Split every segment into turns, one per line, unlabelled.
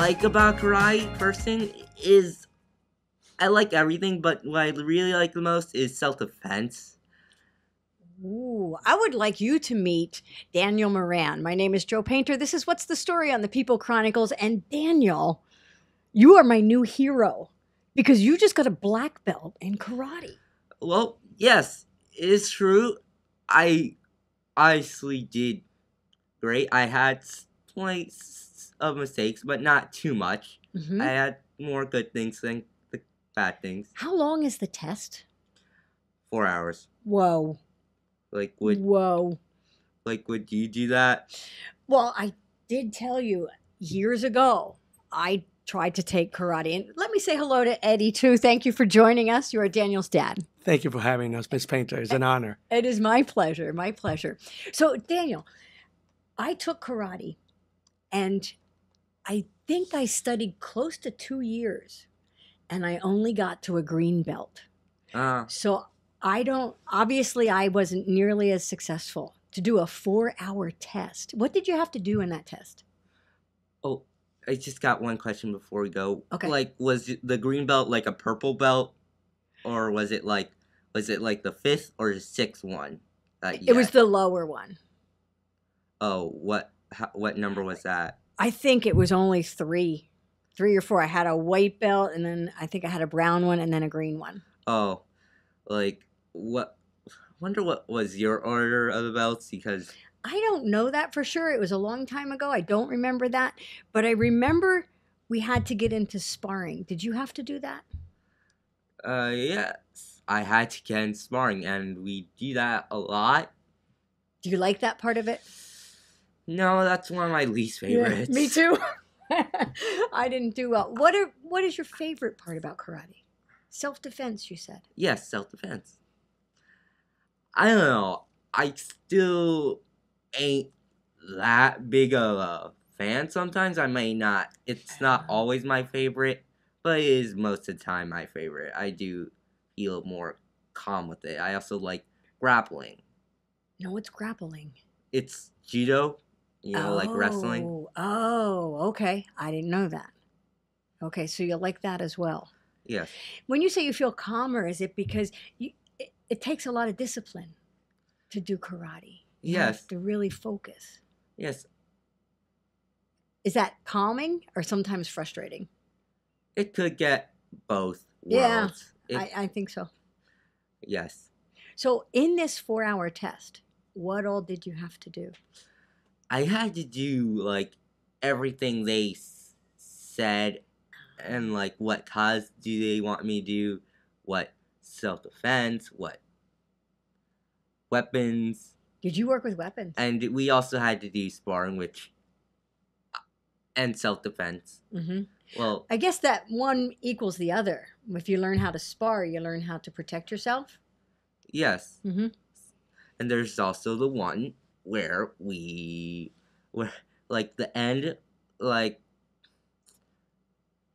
like about karate person is I like everything, but what I really like the most is self-defense.
Ooh, I would like you to meet Daniel Moran. My name is Joe Painter. This is What's the Story on the People Chronicles. And Daniel, you are my new hero because you just got a black belt in karate.
Well, yes, it is true. I honestly did great. I had points of mistakes, but not too much.
Mhm.
I had more good things than the bad things.
How long is the test?
4 hours.
Whoa. Whoa.
Would you do that?
Well, I did tell you years ago, I tried to take karate. And let me say hello to Eddie, too. Thank you for joining us. You are Daniel's dad.
Thank you for having us, Miss Painter. It's an honor.
It is my pleasure. My pleasure. So, Daniel, I took karate and I think I studied close to 2 years and I only got to a green belt. So obviously I wasn't nearly as successful to do a 4-hour test. What did you have to do in that test?
Oh, I just got one question before we go.
Okay.
Was the green belt like a purple belt? Or was it like the 5th or the 6th one?
It was the lower one.
Oh, what number was that?
I think it was only 3 or 4. I had a white belt and then I think I had a brown one and then a green one.
Oh, wonder what was your order of the belts, because
I don't know that for sure. It was a long time ago. I don't remember that. But I remember we had to get into sparring. Did you have to do that?
Yes. I had to get in sparring, and we do that a lot.
Do you like that part of it?
No, that's one of my least favorites.
Yeah, me too. I didn't do well. What is your favorite part about karate? Self-defense, you said.
Yes, self-defense. I don't know. I still ain't that big of a fan. Sometimes I may not. It's not always my favorite, but it is most of the time my favorite. I do feel more calm with it. I also like grappling.
No, what's grappling?
It's judo, like wrestling.
Oh, okay. I didn't know that. Okay, so you like that as well.
Yes.
When you say you feel calmer, is it because it takes a lot of discipline to do karate? You have to really focus.
Yes.
Is that calming or sometimes frustrating?
It could get both worlds.
Yeah, I think so.
Yes.
So in this 4-hour test, what all did you have to do?
I had to do everything they said, and what cause do they want me to do, what self-defense, what weapons.
Did you work with weapons?
And we also had to do sparring, and self-defense.
Mm-hmm.
Well,
I guess that one equals the other. If you learn how to spar, you learn how to protect yourself.
Yes.
Mm-hmm.
And there's also the one where the end,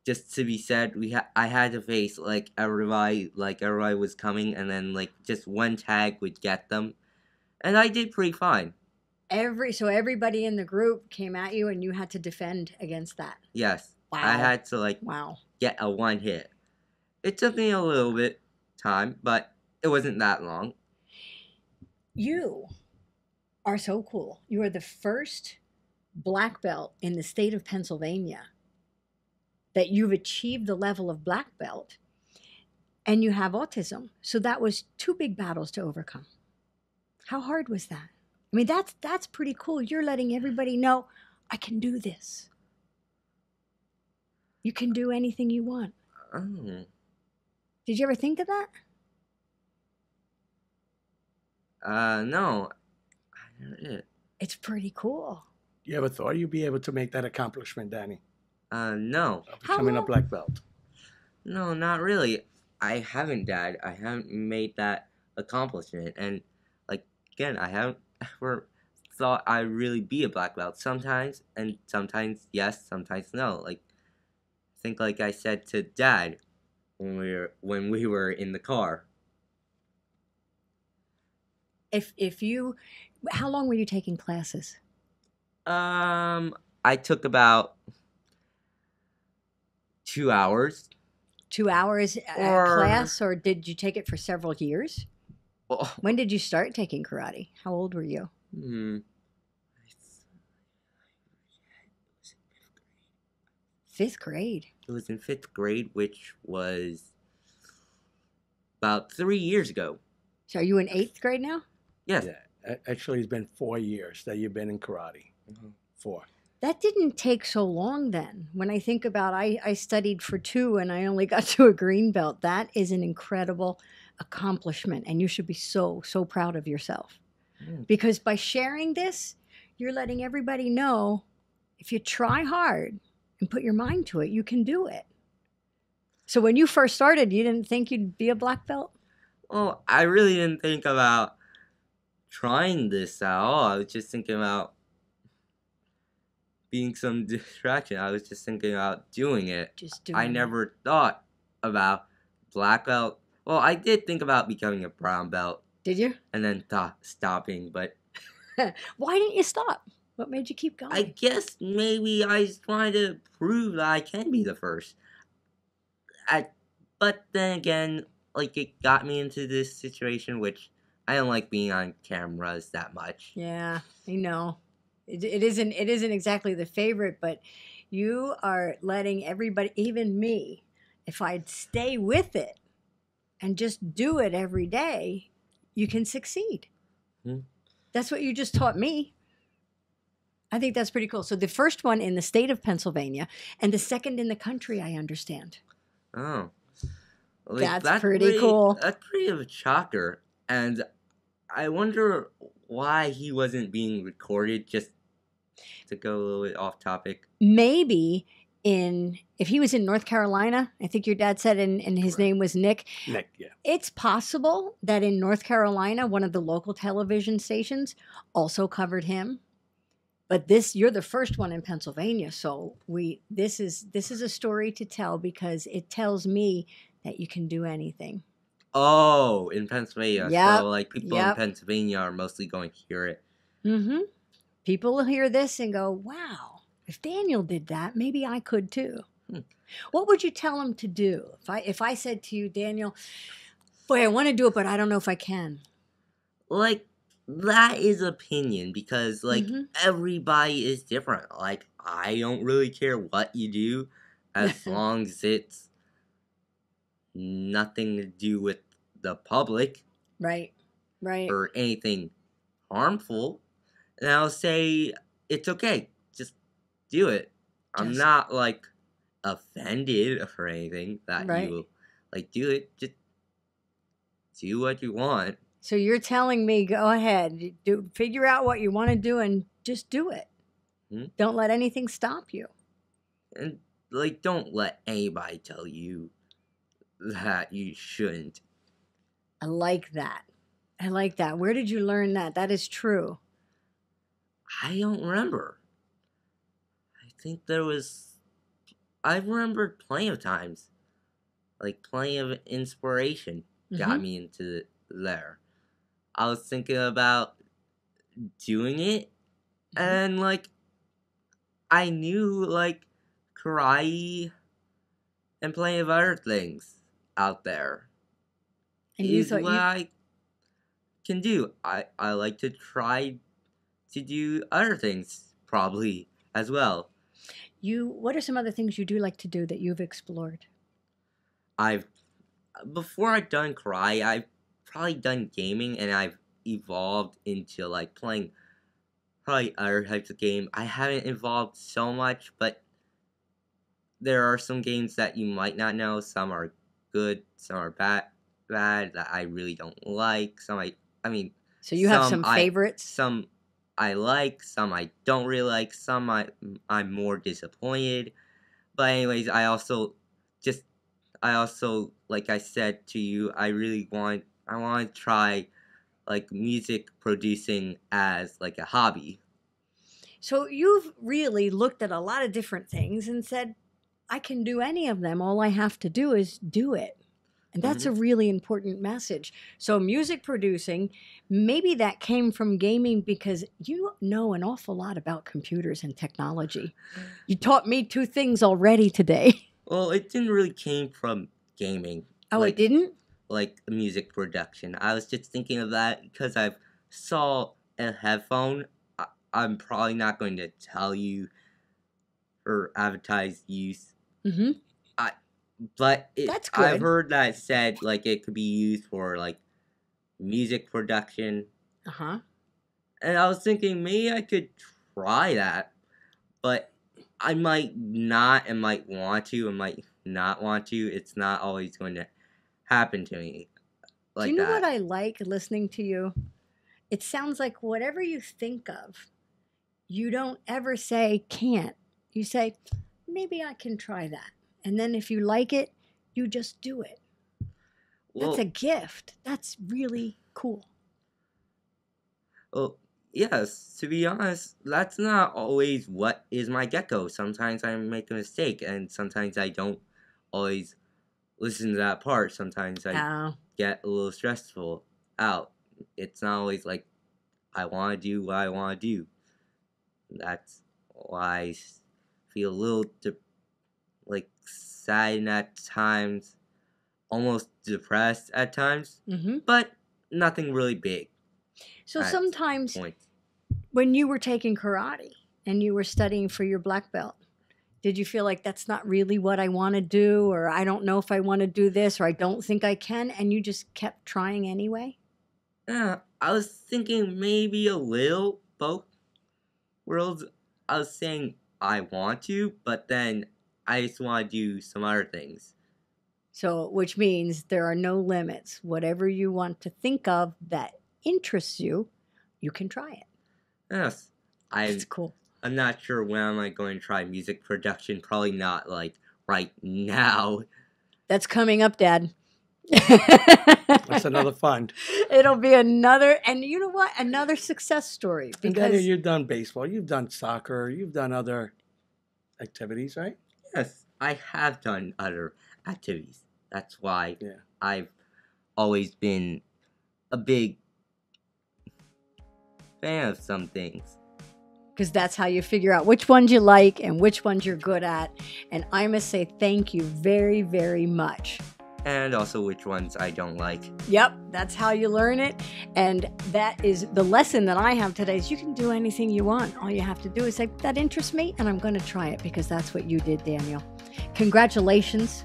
just to be said, I had to face everybody was coming, and then just one tag would get them, and I did pretty fine.
So everybody in the group came at you, and you had to defend against that.
Yes.
Wow.
I had to get a one hit. It took me a little bit time, but it wasn't that long.
You are so cool. You are the first black belt in the state of Pennsylvania that you've achieved the level of black belt, and you have autism. So that was 2 big battles to overcome. How hard was that? I mean, that's pretty cool. You're letting everybody know, I can do this. You can do anything you want.
Oh.
Did you ever think of that?
No. I never did.
It's pretty cool.
You ever thought you'd be able to make that accomplishment, Danny?
No.
Of becoming a black belt?
No, not really. I haven't, Dad. I haven't made that accomplishment. And, again, I haven't ever thought I'd really be a black belt. Sometimes, and sometimes yes, sometimes no. I think I said to Dad when we were in the car.
How long were you taking classes?
I took about 2 hours.
2 hours at
Or
class, or did you take it for several years?
oh,
When did you start taking karate? How old were you?
hmm,
5th grade.
it was in 5th grade, which was about 3 years ago.
So are you in 8th grade now?
Yes.
Yeah. Actually, it's been 4 years that you've been in karate.
Mhm.
4.
That didn't take so long then. When I think about I studied for 2 and I only got to a green belt. That is an incredible accomplishment, and you should be so, so proud of yourself.
Mm.
Because by sharing this, you're letting everybody know if you try hard and put your mind to it, you can do it. So when you first started, you didn't think you'd be a black belt?
Well, I really didn't think about trying this at all. I was just thinking about being some distraction. I was just thinking about doing it.
Just doing
I
it.
never thought about black belt. Well, I did think about becoming a brown belt
Did you?
and then thought stopping, but
Why didn't you stop? What made you keep going?
I guess maybe I just wanted to prove that I can be the first. But then again, like, it got me into this situation, which I don't like being on cameras that much.
Yeah, I know. It isn't exactly the favorite, but you are letting everybody, even me, if I'd stay with it and just do it every day, you can succeed.
Hmm.
That's what you just taught me. I think that's pretty cool. So the first one in the state of Pennsylvania and the second in the country, I understand.
Oh.
That's pretty cool.
That's pretty of a shocker. And I wonder why he wasn't being recorded, just to go a little bit off topic.
Maybe if he was in North Carolina, I think your dad said, and his name was Nick.
Nick, yeah.
It's possible that in North Carolina, one of the local television stations also covered him. But you're the first one in Pennsylvania, so this is a story to tell because it tells me that you can do anything.
Oh, in Pennsylvania.
Yep,
So, like, people in Pennsylvania are mostly going to hear it.
Mm-hmm. People will hear this and go, wow, if Daniel did that, maybe I could too. What would you tell him to do? If I said to you, Daniel, boy, I want to do it, but I don't know if I can.
Like, that is opinion, because, like,
Mm-hmm.
everybody is different. Like, I don't really care what you do, as long as it's nothing to do with the public.
Right.
Or anything harmful. And I'll say, it's okay. Just do it. I'm not, like, offended or anything that you, like, do it. Just do what you want.
So you're telling me, go ahead, figure out what you want to do and just do it. Don't let anything stop you.
And, like, don't let anybody tell you that you shouldn't.
I like that. Where did you learn that? That is true.
I don't remember. I think I remember plenty of times. Like, plenty of inspiration got me into there. I was thinking about doing it, and, like, I knew, like, karate and plenty of other things out there.
And you thought
what I can do. I like to try to do other things, probably, as well.
What are some other things you do like to do that you've explored?
Before I've done karate, I've probably done gaming, and I've evolved into, like, playing probably other types of game. I haven't evolved so much, but there are some games that you might not know. Some are good, some are bad that I really don't like. So you
have some favorites?
Some I like, some I don't really like, some I'm more disappointed. But anyways, I also, like I said to you, I want to try, like, music producing as, like, a hobby.
So you've really looked at a lot of different things and said, I can do any of them. All I have to do is do it. And that's a really important message. So music producing, maybe that came from gaming because you know an awful lot about computers and technology. You taught me 2 things already today.
Well, it didn't really came from gaming.
Oh, it
Like
didn't?
like music production. I was just thinking of that because I saw a headphone. I'm probably not going to tell you or advertise use.
Mm-hmm.
I but
That's
I've
good.
heard that it said like it could be used for like music production,
Uh-huh.
and I was thinking maybe I could try that, but I might not and might want to and might not want to. It's not always going to happen to me
Do you
like
know what
that.
I like listening to you? It sounds like whatever you think of, you don't ever say can't. You say, maybe I can try that. And then if you like it, you just do it. That's a
Well,
gift. That's really cool.
well, yes, to be honest, that's not always what is my gecko. Sometimes I make a mistake, and sometimes I don't always listen to that part. Sometimes I
Oh,
get a little stressful out. It's not always like I want to do what I want to do. That's why feel a little like sad at times, almost depressed at times,
mm-hmm.
but nothing really big
So
at
sometimes
points.
when you were taking karate and you were studying for your black belt, did you feel like that's not really what I want to do, or I don't know if I want to do this, or I don't think I can, and you just kept trying anyway?
Yeah, I was thinking maybe a little both worlds. I was saying I want to, but then I just want to do some other things.
So, which means there are no limits. Whatever you want to think of that interests you, you can try it.
Yes,
That's
I'm.
cool.
I'm not sure when am I going to try music production. Probably not like right now.
That's coming up, Dad.
That's another fund.
It'll be another, and you know what? Another success story
And Daniel,
because
you've done baseball, you've done soccer, you've done other activities, right?
Yes, I have done other activities. That's why
Yeah.
I've always been a big fan of some things.
because that's how you figure out which ones you like and which ones you're good at. And I must say thank you very, very much.
And also which ones I don't like.
Yep, that's how you learn it. And that is the lesson that I have today is you can do anything you want. All you have to do is say, that interests me, and I'm going to try it because that's what you did, Daniel. Congratulations.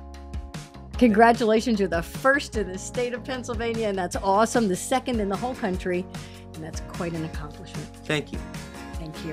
Congratulations, you're the first in the state of Pennsylvania, and that's awesome. The second in the whole country, and that's quite an accomplishment.
Thank you.
Thank you.